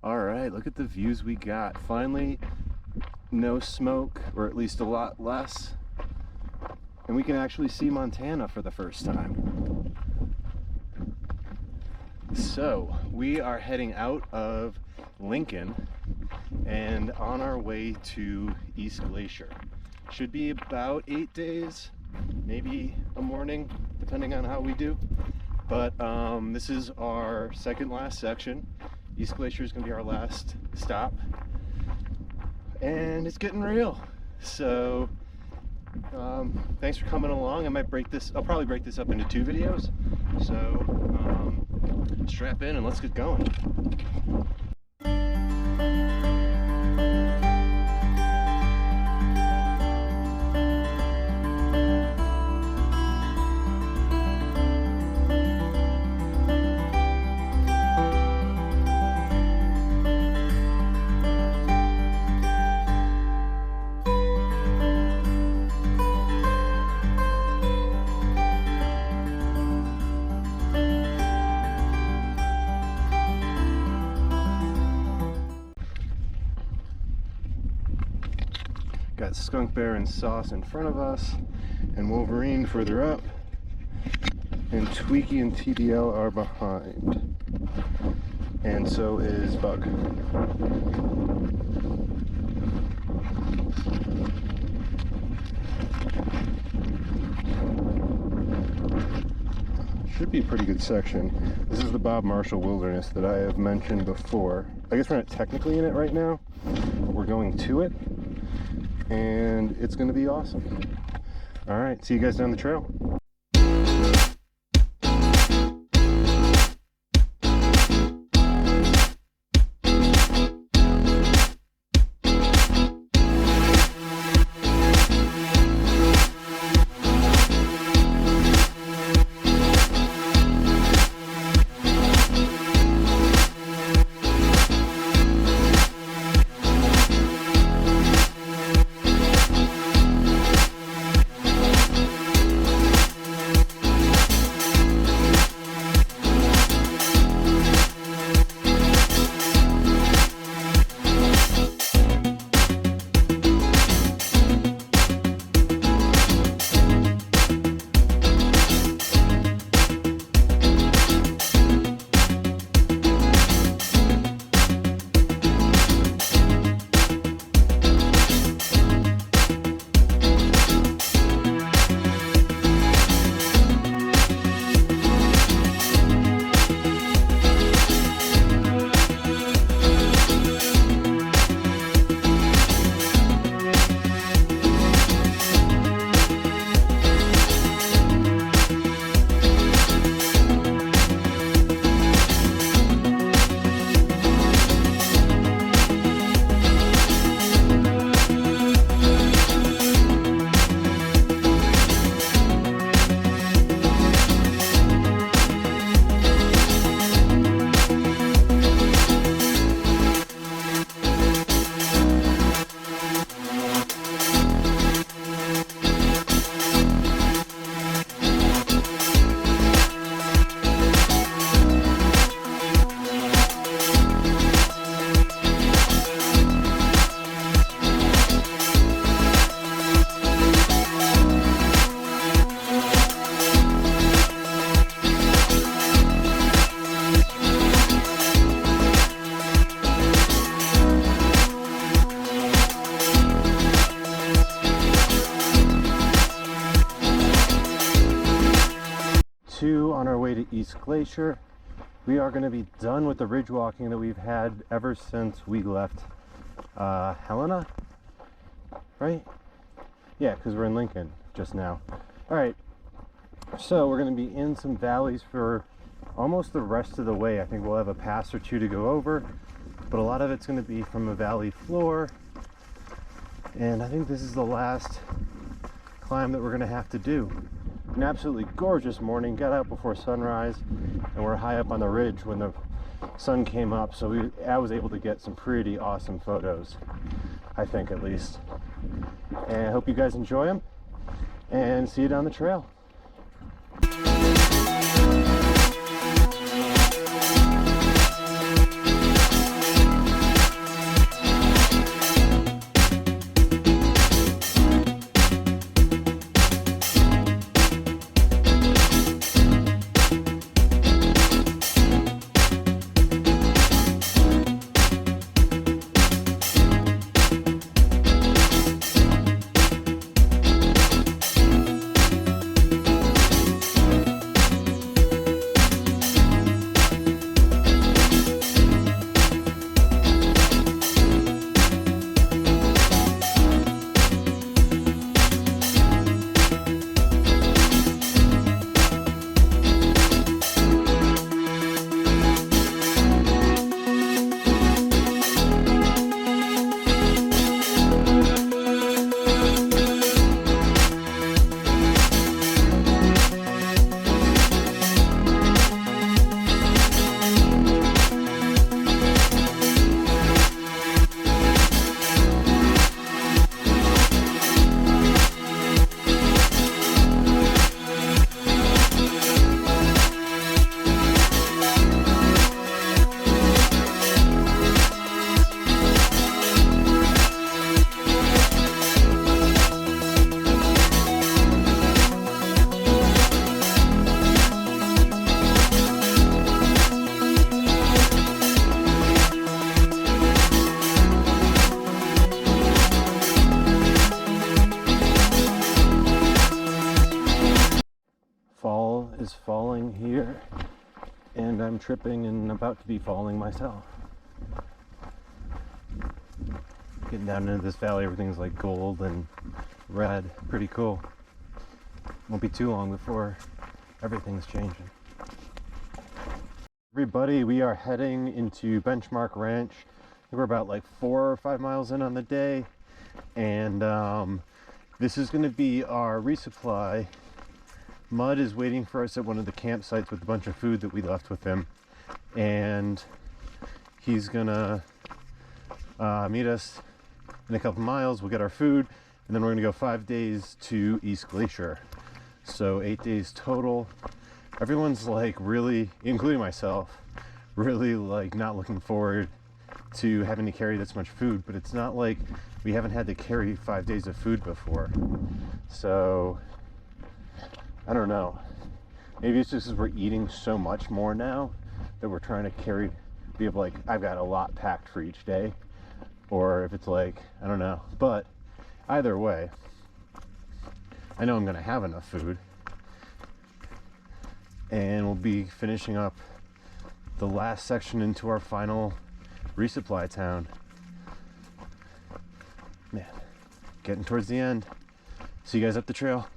All right, look at the views we got. Finally, no smoke, or at least a lot less. And we can actually see Montana for the first time. So, we are heading out of Lincoln and on our way to East Glacier. Should be about 8 days, maybe a morning, depending on how we do. But this is our second last section. East Glacier is going to be our last stop. And it's getting real. So thanks for coming along. I'll probably break this up into 2 videos. So strap in and let's get going. Got Skunk Bear and Sauce in front of us, and Wolverine further up, and Tweaky and TDL are behind. And so is Bug. Should be a pretty good section. This is the Bob Marshall Wilderness that I have mentioned before. I guess we're not technically in it right now, but we're going to it. And it's going to be awesome. All right, see you guys down the trail. On our way to East Glacier. We are going to be done with the ridge walking that we've had ever since we left Helena, right? Yeah, because we're in Lincoln just now. All right, so we're going to be in some valleys for almost the rest of the way. I think we'll have a pass or 2 to go over, but a lot of it's going to be from a valley floor, and I think this is the last climb that we're going to have to do. An absolutely gorgeous morning. Got out before sunrise, and we're high up on the ridge when the sun came up, so I was able to get some pretty awesome photos, I think, at least. And I hope you guys enjoy them, and see you down the trail. tripping and about to be falling myself. Getting down into this valley, everything's like gold and red. Pretty cool. Won't be too long before everything's changing. Everybody, we are heading into Benchmark Ranch. I think we're about like 4 or 5 miles in on the day, and this is going to be our resupply. Mud is waiting for us at one of the campsites with a bunch of food that we left with him, and he's gonna meet us in a couple miles. We'll get our food, and then we're gonna go 5 days to East Glacier, so 8 days total. Everyone's like really, including myself, really like not looking forward to having to carry this much food, but it's not like we haven't had to carry 5 days of food before. So I don't know, maybe it's just because we're eating so much more now that we're trying to be able, like, I've got a lot packed for each day, or if it's like, I don't know. But either way, I know I'm gonna have enough food, and we'll be finishing up the last section into our final resupply town. Man, getting towards the end. See you guys up the trail.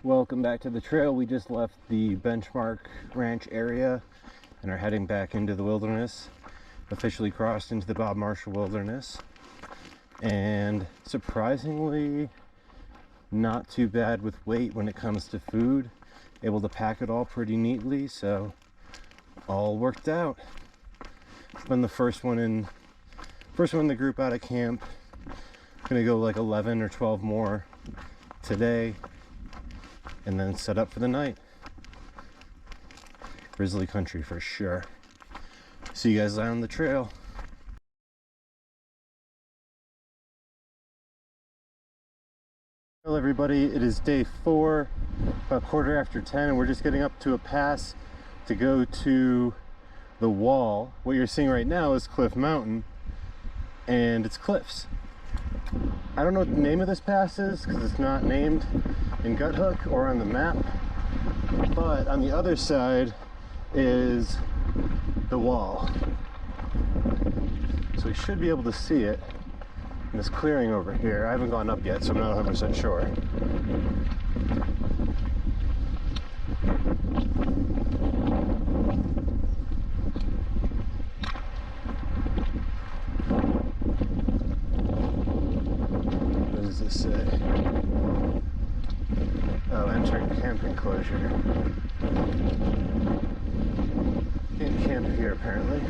Welcome back to the trail. We just left the Benchmark Ranch area and are heading back into the wilderness. Officially crossed into the Bob Marshall Wilderness, and surprisingly not too bad with weight when it comes to food. Able to pack it all pretty neatly, so all worked out. It's been the first one in the group out of camp. Gonna go like 11 or 12 more today, and then set up for the night. Grizzly country for sure. See you guys on the trail. Hello everybody, it is day 4, about 10:15, and we're just getting up to a pass to go to the wall. What you're seeing right now is Cliff Mountain, and it's cliffs. I don't know what the name of this pass is because it's not named in Guthook or on the map, but on the other side is the wall, so we should be able to see it in this clearing over here. I haven't gone up yet, so I'm not 100% sure. What does this say? Oh, entering camp enclosure. Can't camp here apparently.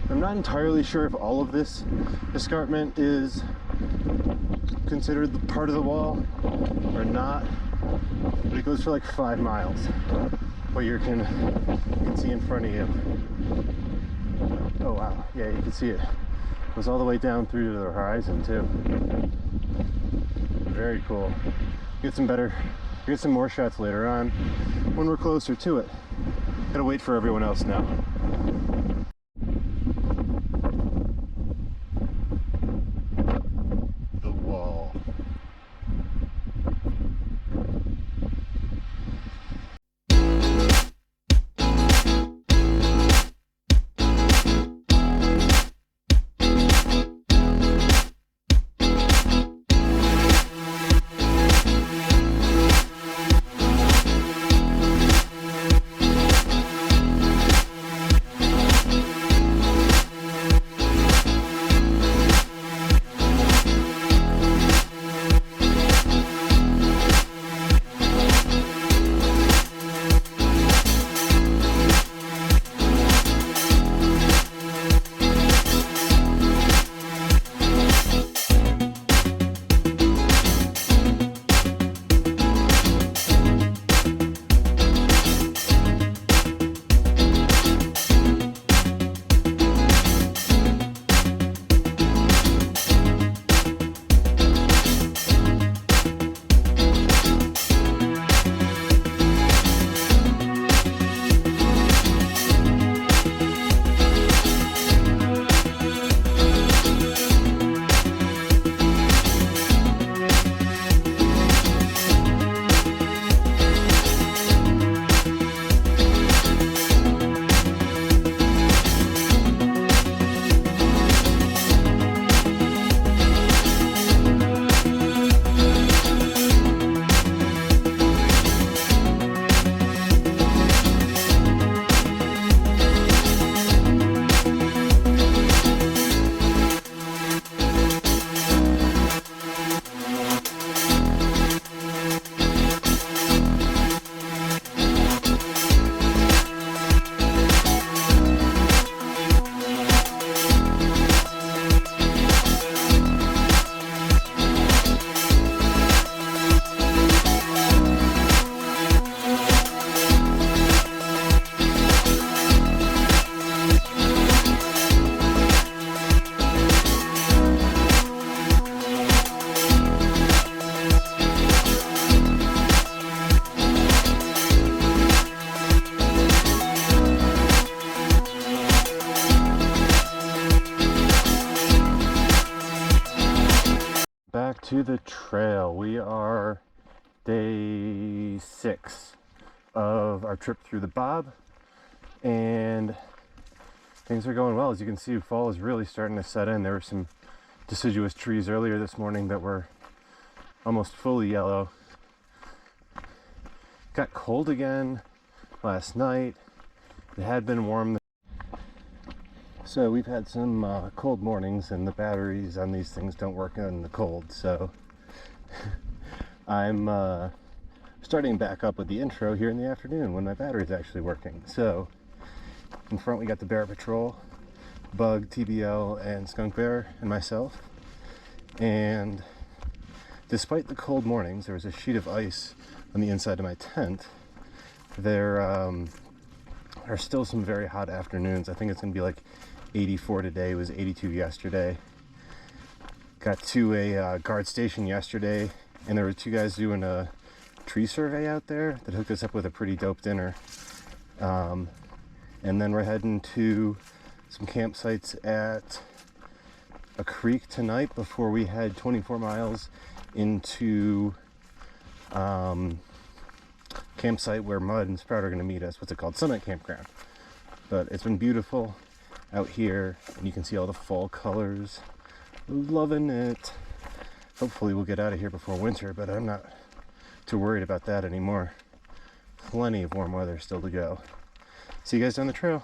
I'm not entirely sure if all of this escarpment is considered the part of the wall or not, but it goes for like 5 miles. What you can see in front of you. Oh wow, yeah, you can see it. It goes all the way down through to the horizon too. Very cool. Get some more shots later on when we're closer to it. Gotta wait for everyone else now. to the trail. We are day 6 of our trip through the Bob, and things are going well. As you can see, fall is really starting to set in. There were some deciduous trees earlier this morning that were almost fully yellow. Got cold again last night. It had been warm. So we've had some cold mornings, and the batteries on these things don't work in the cold. So I'm starting back up with the intro here in the afternoon when my battery's actually working. So in front we got the Bear Patrol, Bug, TBL, and Skunk Bear, and myself. And despite the cold mornings, there was a sheet of ice on the inside of my tent. There are still some very hot afternoons. I think it's going to be like 84 today. It was 82 yesterday. Got to a guard station yesterday, and there were 2 guys doing a tree survey out there that hooked us up with a pretty dope dinner. And then we're heading to some campsites at a creek tonight before we head 24 miles into campsite where Mud and Sprout are going to meet us. What's it called? Summit Campground. But it's been beautiful out here, and you can see all the fall colors. Loving it. Hopefully we'll get out of here before winter, but I'm not too worried about that anymore. Plenty of warm weather still to go. See you guys down the trail.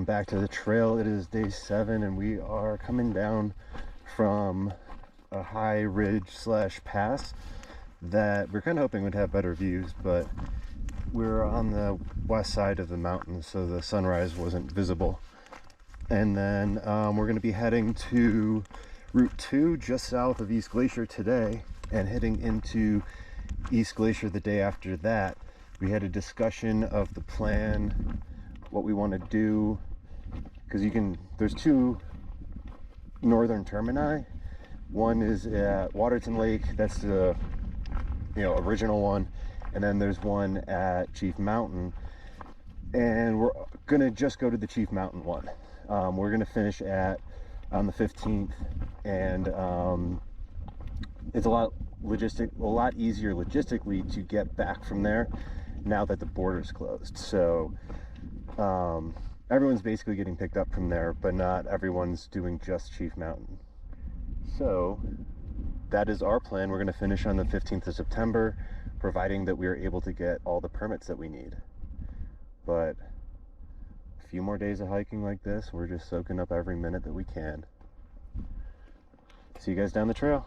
Back to the trail. It is day 7, and we are coming down from a high ridge / pass that we're kind of hoping would have better views, but we're on the west side of the mountain, so the sunrise wasn't visible. And then we're going to be heading to Route 2 just south of East Glacier today, and heading into East Glacier the day after that. We had a discussion of the plan, what we want to do, because there's 2 northern termini. One is at Waterton Lake, that's the original one, and then there's one at Chief Mountain, and we're gonna just go to the Chief Mountain one. We're gonna finish on the 15th, and it's a lot easier logistically to get back from there now that the border's closed. So everyone's basically getting picked up from there, but not everyone's doing just Chief Mountain. So that is our plan. We're going to finish on the 15th of September, providing that we are able to get all the permits that we need. But a few more days of hiking like this, we're just soaking up every minute that we can. See you guys down the trail.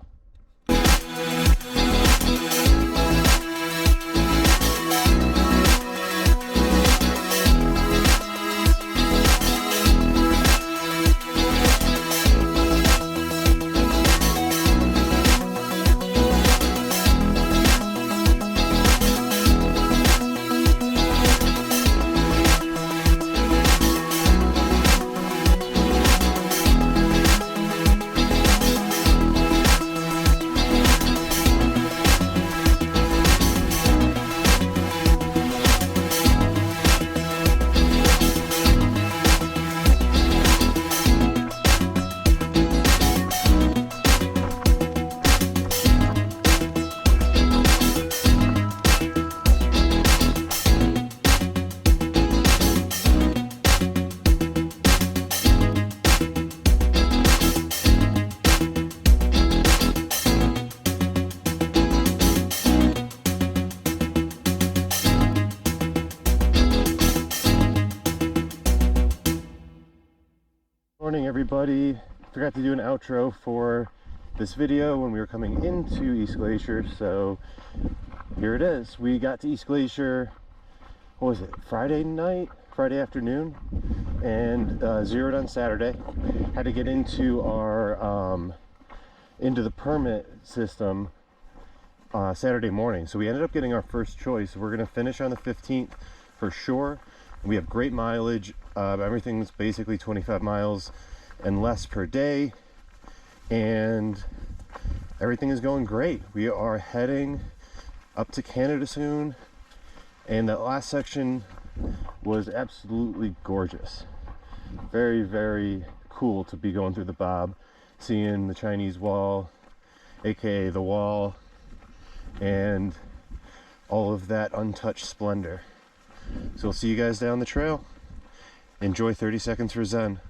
morning, everybody. Forgot to do an outro for this video when we were coming into East Glacier, so here it is. We got to East Glacier, what was it, Friday afternoon, and zeroed on Saturday. Had to get into our into the permit system Saturday morning, so we ended up getting our first choice. We're gonna finish on the 15th for sure. We have great mileage. Everything's basically 25 miles and less per day, and everything is going great. We are heading up to Canada soon, and that last section was absolutely gorgeous. Very, very cool to be going through the Bob, seeing the Chinese wall, aka the wall, and all of that untouched splendor. So we'll see you guys down the trail. Enjoy 30 seconds for Zen.